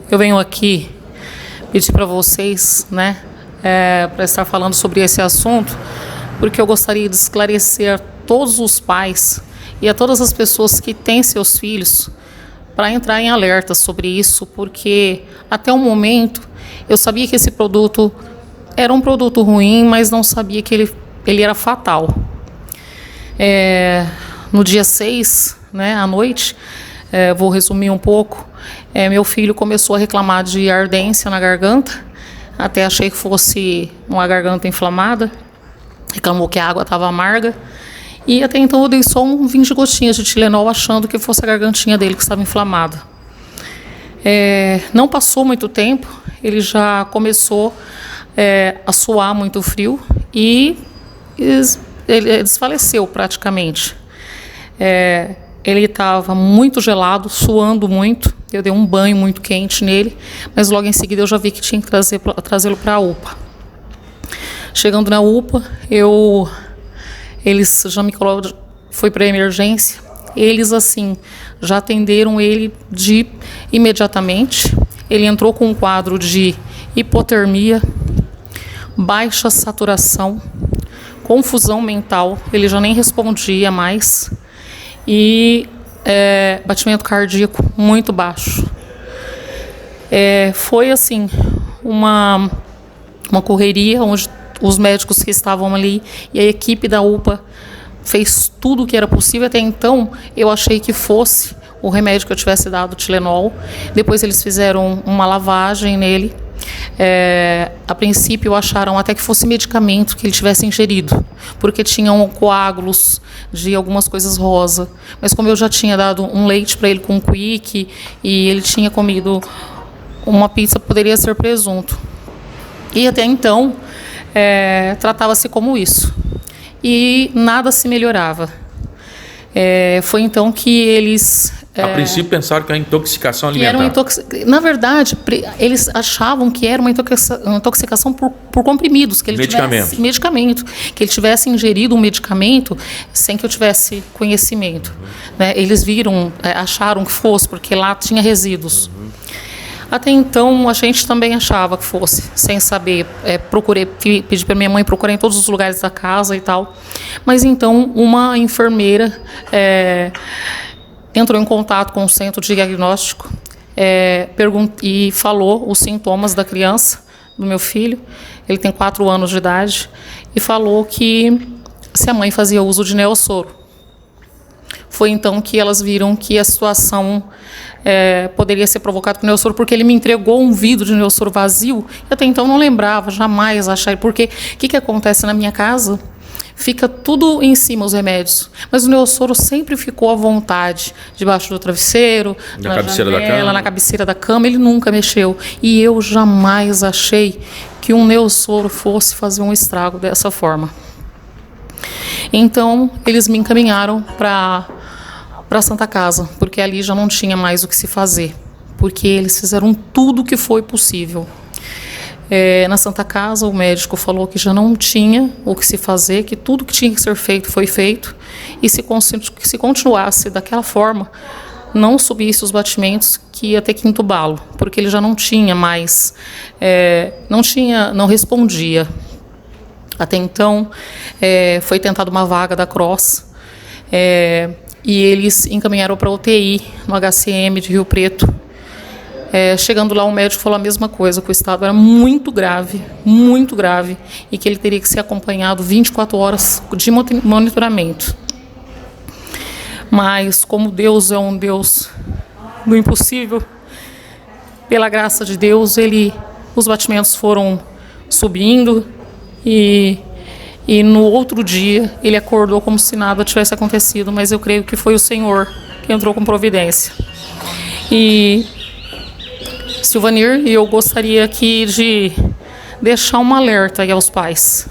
Eu venho aqui pedir para vocês, né, para estar falando sobre esse assunto, porque eu gostaria de esclarecer a todos os pais e a todas as pessoas que têm seus filhos para entrar em alerta sobre isso, porque até o momento eu sabia que esse produto era um produto ruim, mas não sabia que ele era fatal. No dia 6, né, à noite, vou resumir um pouco, meu filho começou a reclamar de ardência na garganta, até achei que fosse uma garganta inflamada, reclamou que a água estava amarga, e até então eu dei só 20 gotinhas de Tilenol, achando que fosse a gargantinha dele que estava inflamada. Não passou muito tempo, ele já começou a suar muito frio e ele desfaleceu praticamente. Ele estava muito gelado, suando muito. Eu dei um banho muito quente nele, mas logo em seguida eu já vi que tinha que trazê-lo para a UPA. Chegando na UPA, eles já me colocaram, foi para a emergência. Eles, assim, já atenderam ele imediatamente. Ele entrou com um quadro de hipotermia, baixa saturação, confusão mental, ele já nem respondia mais, e batimento cardíaco muito baixo. Foi, assim, uma correria, onde os médicos que estavam ali e a equipe da UPA fez tudo o que era possível. Até então, eu achei que fosse o remédio que eu tivesse dado, Tilenol. Depois eles fizeram uma lavagem nele. A princípio acharam até que fosse medicamento que ele tivesse ingerido, porque tinham coágulos de algumas coisas rosa. Mas como eu já tinha dado um leite para ele com quick e ele tinha comido uma pizza, poderia ser presunto. E até então tratava-se como isso. E nada se melhorava. Foi então que eles... A princípio pensaram que era intoxicação alimentar. Na verdade, eles achavam que era uma intoxicação por comprimidos, que ele tivesse medicamento, que ele tivesse ingerido um medicamento sem que eu tivesse conhecimento. Né? Eles acharam que fosse, porque lá tinha resíduos. Até então, a gente também achava que fosse, sem saber. Pedi para minha mãe procurar em todos os lugares da casa e tal. Mas então, uma enfermeira entrou em contato com o centro de diagnóstico e falou os sintomas da criança, do meu filho. Ele tem 4 anos de idade. E falou que se a mãe fazia uso de Neosoro. Foi então que elas viram que a situação poderia ser provocada por Neosoro, porque ele me entregou um vidro de Neosoro vazio. E até então não lembrava, jamais achar. Porque o que acontece na minha casa? Fica tudo em cima, os remédios. Mas o Neosoro sempre ficou à vontade, debaixo do travesseiro, na cabeceira janela, da cama. na cabeceira da cama, ele nunca mexeu. E eu jamais achei que um Neosoro fosse fazer um estrago dessa forma. Então, eles me encaminharam para a Santa Casa, porque ali já não tinha mais o que se fazer, porque eles fizeram tudo o que foi possível. Na Santa Casa, o médico falou que já não tinha o que se fazer, que tudo que tinha que ser feito foi feito, e se continuasse daquela forma, não subisse os batimentos, que ia ter que entubá-lo, porque ele já não tinha mais, não respondia. Até então, foi tentada uma vaga da Cross, e eles encaminharam para a UTI, no HCM de Rio Preto. Chegando lá, o médico falou a mesma coisa, que o estado era muito grave, e que ele teria que ser acompanhado 24 horas de monitoramento. Mas, como Deus é um Deus do impossível, pela graça de Deus, os batimentos foram subindo, e no outro dia ele acordou como se nada tivesse acontecido, mas eu creio que foi o Senhor que entrou com providência. E Silvanir, eu gostaria aqui de deixar um alerta aí aos pais,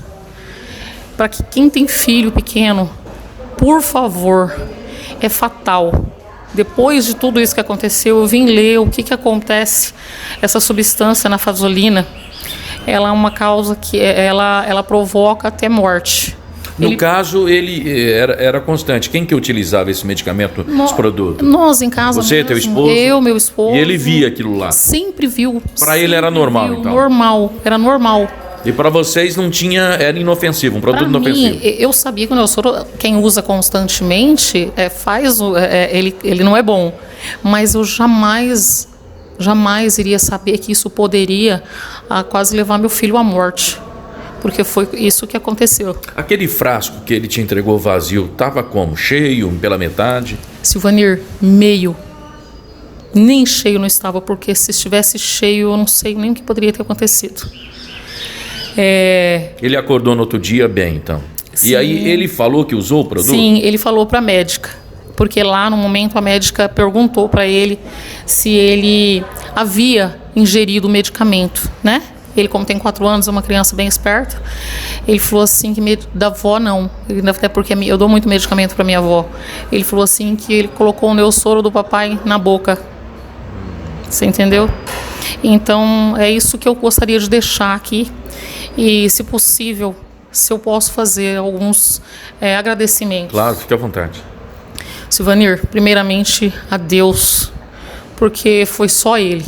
para que quem tem filho pequeno, por favor, é fatal. Depois de tudo isso que aconteceu, eu vim ler o que acontece, essa substância na fazolina. Ela é uma causa que ela provoca até morte. No caso, ele era constante. Quem que utilizava esse medicamento, esse produto? Nós em casa Você, mesmo, teu esposo? eu, meu esposo. E ele via aquilo lá? Sempre viu. Para ele era normal, então? Normal, era normal. E para vocês não tinha, era inofensivo, um produto inofensivo? Eu sabia que o neossoro, quem usa constantemente, ele não é bom. Mas eu jamais iria saber que isso poderia quase levar meu filho à morte. Porque foi isso que aconteceu. Aquele frasco que ele te entregou vazio, estava como? Cheio, pela metade? Silvanir, meio. Nem cheio não estava, porque se estivesse cheio, eu não sei nem o que poderia ter acontecido. Ele acordou no outro dia bem, então? Sim. E aí ele falou que usou o produto? Sim, ele falou para a médica. Porque lá no momento a médica perguntou para ele se ele havia ingerido o medicamento, né? Ele, como tem 4 anos, é uma criança bem esperta. Ele falou assim que da avó não, até porque eu dou muito medicamento para minha avó. Ele falou assim que ele colocou o neossoro do papai na boca. Você entendeu? Então é isso que eu gostaria de deixar aqui. E, se possível, se eu posso fazer alguns agradecimentos. Claro, fique à vontade. Silvanir, primeiramente a Deus, porque foi só Ele.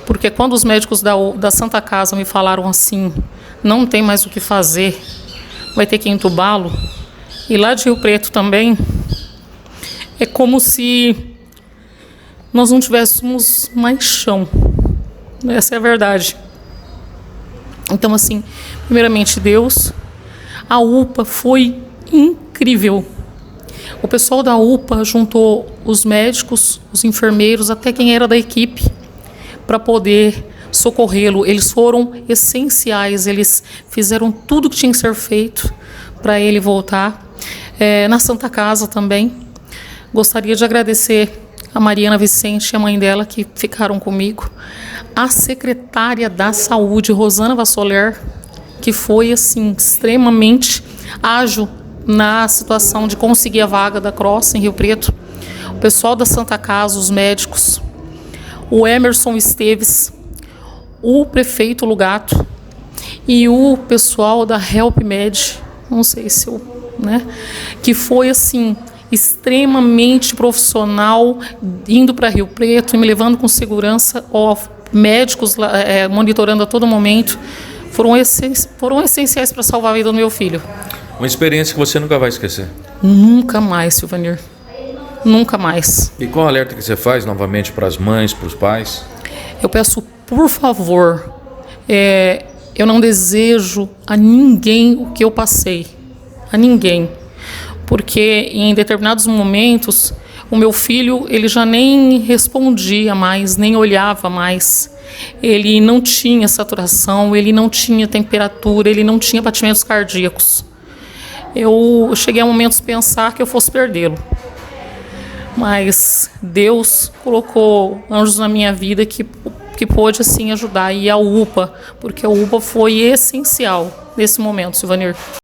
Porque quando os médicos da Santa Casa me falaram assim, não tem mais o que fazer, vai ter que entubá-lo, e lá de Rio Preto também, é como se nós não tivéssemos mais chão. Essa é a verdade. Então, assim, primeiramente Deus, a UPA foi incrível. O pessoal da UPA juntou os médicos, os enfermeiros, até quem era da equipe, para poder socorrê-lo. Eles foram essenciais, eles fizeram tudo que tinha que ser feito para ele voltar. Na Santa Casa também, gostaria de agradecer a Mariana Vicente e a mãe dela que ficaram comigo, a secretária da Saúde, Rosana Vassoler, que foi assim extremamente ágil na situação de conseguir a vaga da Cross em Rio Preto, o pessoal da Santa Casa, os médicos, o Emerson Esteves, o prefeito Lugato e o pessoal da HelpMed, não sei se que foi assim extremamente profissional, indo para Rio Preto e me levando com segurança, médicos monitorando a todo momento, foram essenciais para salvar a vida do meu filho. Uma experiência que você nunca vai esquecer. Nunca mais, Silvanir. Nunca mais. E qual alerta que você faz novamente para as mães, para os pais? Eu peço, por favor, eu não desejo a ninguém o que eu passei. A ninguém. Porque em determinados momentos, o meu filho ele já nem respondia mais, nem olhava mais. Ele não tinha saturação, ele não tinha temperatura, ele não tinha batimentos cardíacos. Eu cheguei a momentos de pensar que eu fosse perdê-lo. Mas Deus colocou anjos na minha vida que pôde assim ajudar. E a UPA, porque a UPA foi essencial nesse momento, Silvanir.